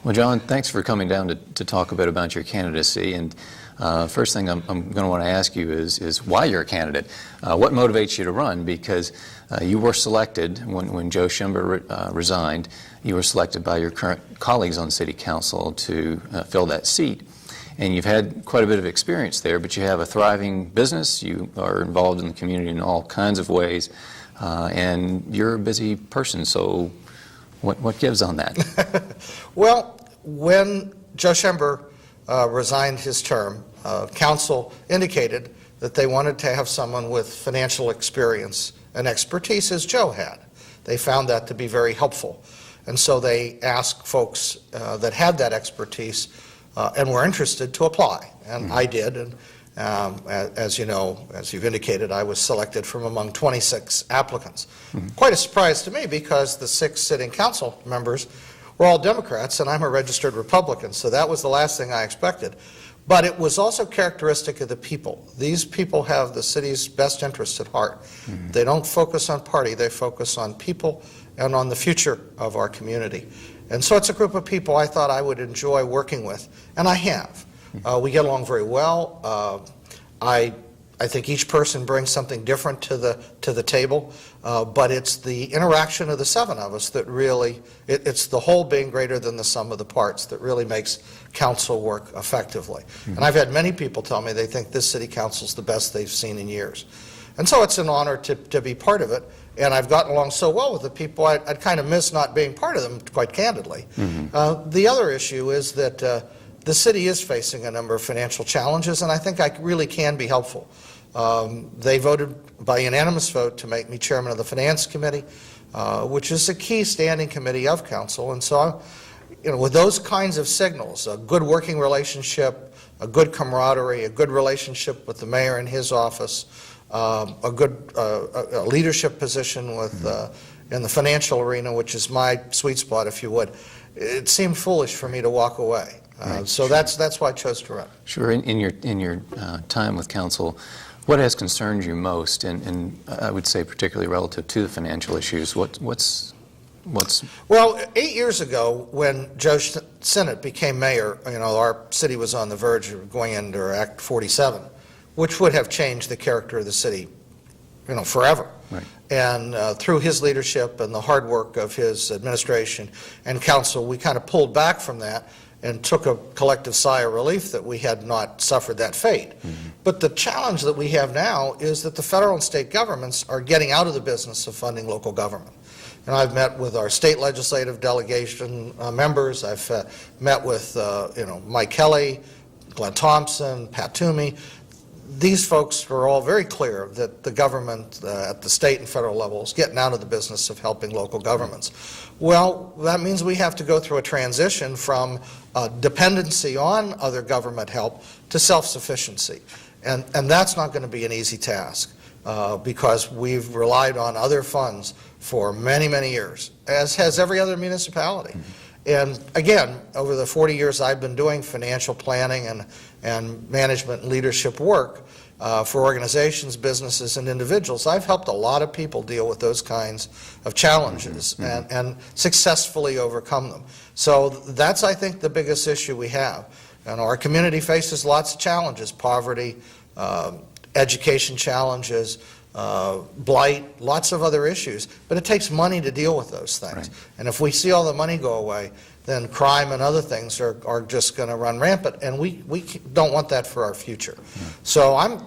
Well, John, thanks for coming down to talk a bit about your candidacy. And first thing I'm going to want to ask you is why you're a candidate. What motivates you to run? Because you were selected when Joe Schember resigned. You were selected by your current colleagues on City Council to fill that seat. And you've had quite a bit of experience there, but you have a thriving business. You are involved in the community in all kinds of ways, and you're a busy person. So what gives on that? Well, when Joe Schember resigned his term, Council indicated that they wanted to have someone with financial experience and expertise as Joe had. They found that to be very helpful. And so they asked folks that had that expertise and were interested to apply. And I did. And as you know, as you've indicated, I was selected from among 26 applicants. Quite a surprise to me because the 6 sitting council members were all Democrats and I'm a registered Republican, so that was the last thing I expected. But it was also characteristic of the people. These people have the city's best interests at heart. They don't focus on party, they focus on people and on the future of our community. And so it's a group of people I thought I would enjoy working with, and I have. We get along very well. I think each person brings something different to the table, but it's the interaction of the 7 of us that really, it's the whole being greater than the sum of the parts that really makes council work effectively. And I've had many people tell me they think this city council is the best they've seen in years. And so it's an honor to be part of it, and I've gotten along so well with the people, I'd kind of miss not being part of them, quite candidly. The other issue is that the city is facing a number of financial challenges, and I think I really can be helpful. They voted by unanimous vote to make me chairman of the Finance Committee, which is a key standing committee of council. And so, with those kinds of signals, a good working relationship, a good camaraderie, a good relationship with the mayor and his office, a good leadership position with in the financial arena, which is my sweet spot, if you would, it seemed foolish for me to walk away. So that's why I chose to run. Sure. In your time with council, what has concerned you most, and I would say particularly relative to the financial issues? What's Well, 8 years ago, when Joe Sinnott became mayor, our city was on the verge of going into Act 47, which would have changed the character of the city, forever. Right. And through his leadership and the hard work of his administration and council, we kind of pulled back from that and took a collective sigh of relief that we had not suffered that fate. But the challenge that we have now is that the federal and state governments are getting out of the business of funding local government. And I've met with our state legislative delegation members. I've met with Mike Kelly, Glenn Thompson, Pat Toomey. These folks are all very clear that the government at the state and federal level is getting out of the business of helping local governments. Well, that means we have to go through a transition from dependency on other government help to self-sufficiency. And that's not going to be an easy task because we've relied on other funds for many, many years, as has every other municipality. And again, over the 40 years I've been doing financial planning and management and leadership work for organizations, businesses, and individuals, I've helped a lot of people deal with those kinds of challenges and successfully overcome them. So that's, I think, the biggest issue we have. And our community faces lots of challenges: poverty, education challenges, blight, lots of other issues. But it takes money to deal with those things. Right. And if we see all the money go away, then crime and other things are just going to run rampant, and we don't want that for our future. So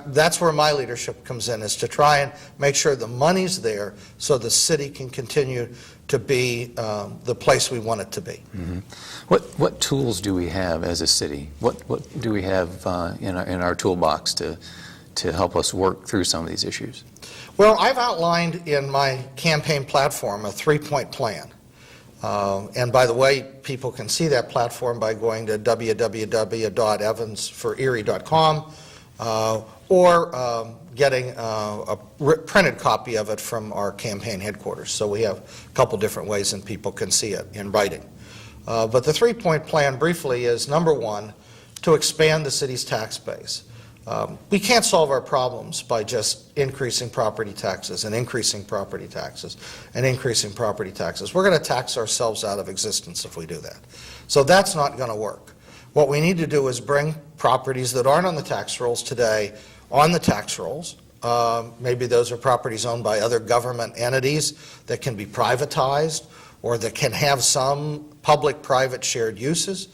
that's where my leadership comes in, is to try and make sure the money's there so the city can continue to be the place we want it to be. What tools do we have as a city? What do we have in our toolbox to help us work through some of these issues? Well, I've outlined in my campaign platform a 3-point plan. And by the way, people can see that platform by going to www.evansforerie.com or getting a printed copy of it from our campaign headquarters. So we have a couple different ways and people can see it in writing. But the 3-point plan briefly is, number one, to expand the city's tax base. We can't solve our problems by just increasing property taxes and increasing property taxes and increasing property taxes. We're going to tax ourselves out of existence if we do that. So that's not going to work. What we need to do is bring properties that aren't on the tax rolls today on the tax rolls. Maybe those are properties owned by other government entities that can be privatized or that can have some public-private shared uses.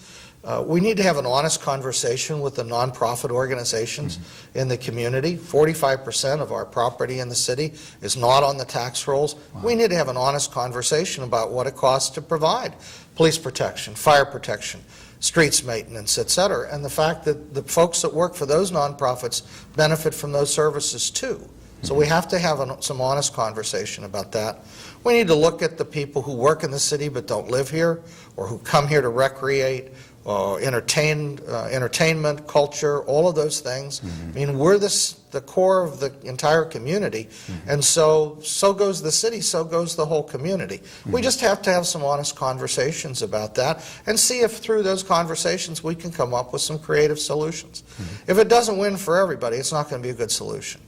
We need to have an honest conversation with the nonprofit organizations in the community. 45% of our property in the city is not on the tax rolls. Wow. We need to have an honest conversation about what it costs to provide police protection, fire protection, streets maintenance, et cetera, and the fact that the folks that work for those nonprofits benefit from those services too. So we have to have some honest conversation about that. We need to look at the people who work in the city but don't live here, or who come here to recreate, entertainment, culture, all of those things. I mean, we're the core of the entire community, and so goes the city, so goes the whole community. We just have to have some honest conversations about that and see if through those conversations we can come up with some creative solutions. If it doesn't win for everybody, it's not going to be a good solution.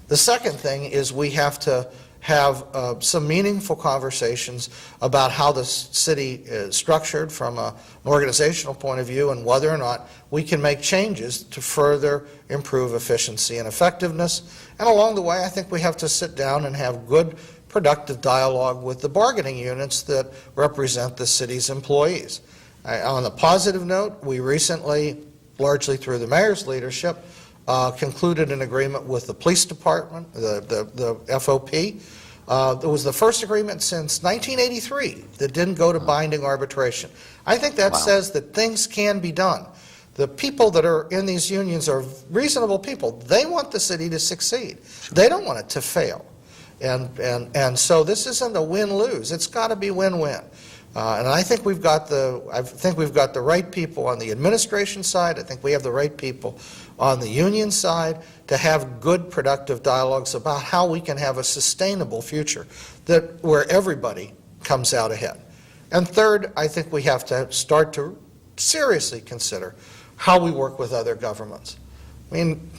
The second thing is we have to have some meaningful conversations about how the city is structured from an organizational point of view and whether or not we can make changes to further improve efficiency and effectiveness. And along the way, I think we have to sit down and have good, productive dialogue with the bargaining units that represent the city's employees. On a positive note, we recently, largely through the mayor's leadership, concluded an agreement with the police department, the FOP. It was the first agreement since 1983 that didn't go to binding arbitration. I think that says that things can be done. The people that are in these unions are reasonable people. They want the city to succeed. They don't want it to fail. And so this isn't a win-lose. It's got to be win-win. And I think we've got the right people on the administration side. I think we have the right people on the union side to have good, productive dialogues about how we can have a sustainable future where everybody comes out ahead. And third, I think we have to start to seriously consider how we work with other governments. I mean,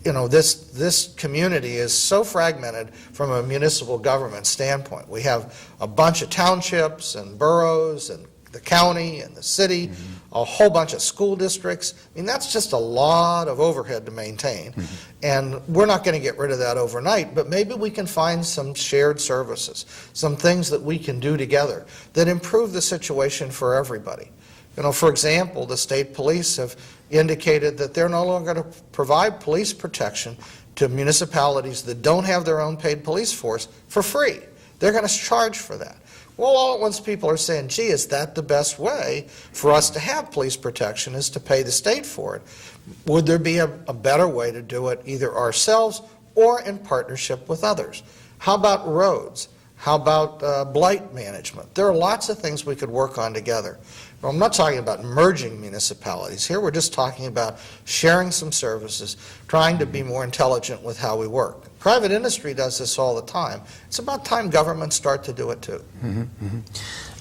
you know, this community is so fragmented from a municipal government standpoint. We have a bunch of townships and boroughs and the county and the city, a whole bunch of school districts. I mean, that's just a lot of overhead to maintain. And we're not going to get rid of that overnight, but maybe we can find some shared services, some things that we can do together that improve the situation for everybody. You know, for example, the state police have indicated that they're no longer going to provide police protection to municipalities that don't have their own paid police force for free. They're going to charge for that. Well, all at once people are saying, gee, is that the best way for us to have police protection, is to pay the state for it? Would there be a better way to do it, either ourselves or in partnership with others? How about roads? How about blight management? There are lots of things we could work on together. I'm not talking about merging municipalities. Here we're just talking about sharing some services, trying to be more intelligent with how we work. Private industry does this all the time. It's about time governments start to do it too.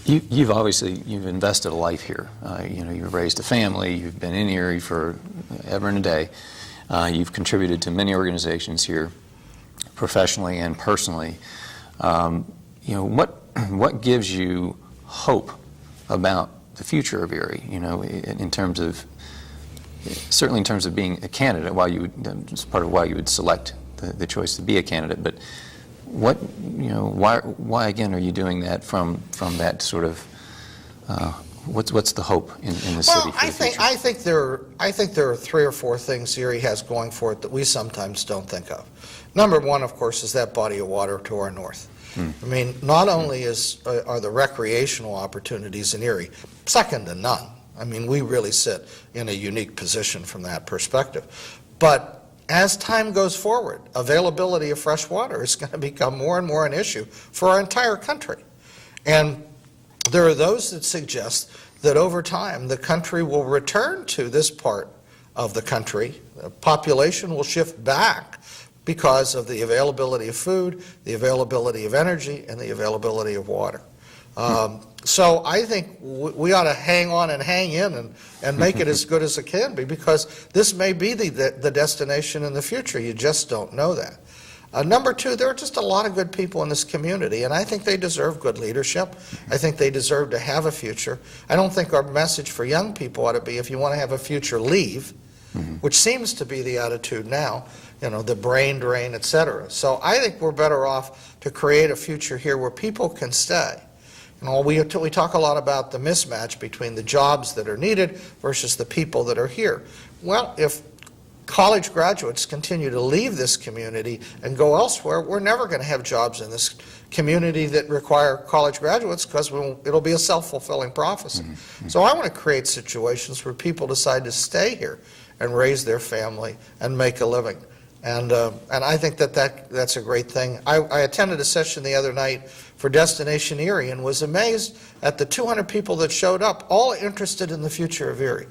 You've invested a life here. You know, you've raised a family. You've been in Erie for ever and a day. You've contributed to many organizations here, professionally and personally. You know, what gives you hope about the future of Erie, you know, certainly in terms of being a candidate, it's part of why you would select the choice to be a candidate, but why again are you doing that from that sort of, what's the hope in the city for the future? I think there are 3 or 4 things Erie has going for it that we sometimes don't think of. Number one, of course, is that body of water to our north. I mean, not only are the recreational opportunities in Erie second to none. I mean, we really sit in a unique position from that perspective. But as time goes forward, availability of fresh water is going to become more and more an issue for our entire country. And there are those that suggest that over time the country will return to this part of the country. The population will shift back because of the availability of food, the availability of energy, and the availability of water. So I think we ought to hang on and hang in and make it as good as it can be, because this may be the destination in the future. You just don't know that. Number two, there are just a lot of good people in this community, and I think they deserve good leadership. I think they deserve to have a future. I don't think our message for young people ought to be, if you want to have a future, leave, which seems to be the attitude now, you know, the brain drain, et cetera. So I think we're better off to create a future here where people can stay. You know, we talk a lot about the mismatch between the jobs that are needed versus the people that are here. Well, if college graduates continue to leave this community and go elsewhere, we're never going to have jobs in this community that require college graduates, because it'll be a self-fulfilling prophecy. So I want to create situations where people decide to stay here and raise their family and make a living. And I think that's a great thing. I attended a session the other night for Destination Erie and was amazed at the 200 people that showed up, all interested in the future of Erie.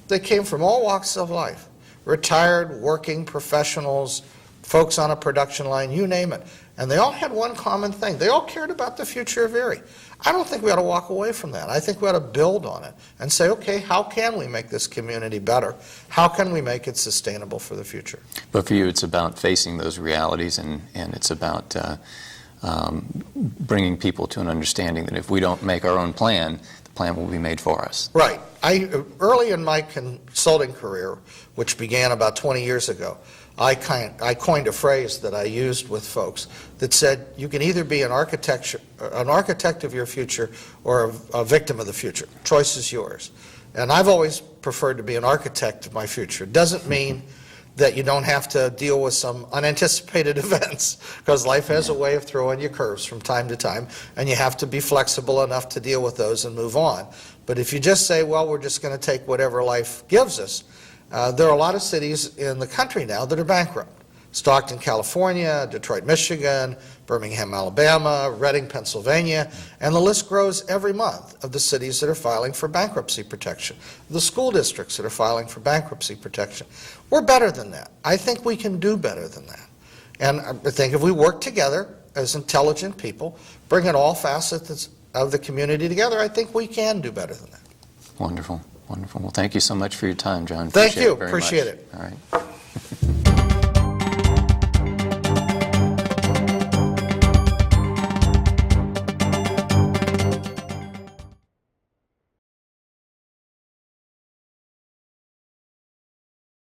They came from all walks of life, retired, working professionals, folks on a production line, you name it. And they all had one common thing. They all cared about the future of Erie. I don't think we ought to walk away from that. I think we ought to build on it and say, okay, how can we make this community better? How can we make it sustainable for the future? But for you, it's about facing those realities, and it's about bringing people to an understanding that if we don't make our own plan, the plan will be made for us. Right. Early in my consulting career, which began about 20 years ago, I coined a phrase that I used with folks that said, you can either be an architect of your future or a victim of the future. Choice is yours. And I've always preferred to be an architect of my future. It doesn't mean that you don't have to deal with some unanticipated events, because life has a way of throwing you curves from time to time, and you have to be flexible enough to deal with those and move on. But if you just say, well, we're just going to take whatever life gives us, there are a lot of cities in the country now that are bankrupt. Stockton, California, Detroit, Michigan, Birmingham, Alabama, Reading, Pennsylvania, and the list grows every month of the cities that are filing for bankruptcy protection, the school districts that are filing for bankruptcy protection. We're better than that. I think we can do better than that. And I think if we work together as intelligent people, bringing all facets of the community together, I think we can do better than that. Wonderful, wonderful. Well, thank you so much for your time, John. Thank you. Appreciate Appreciate it. All right.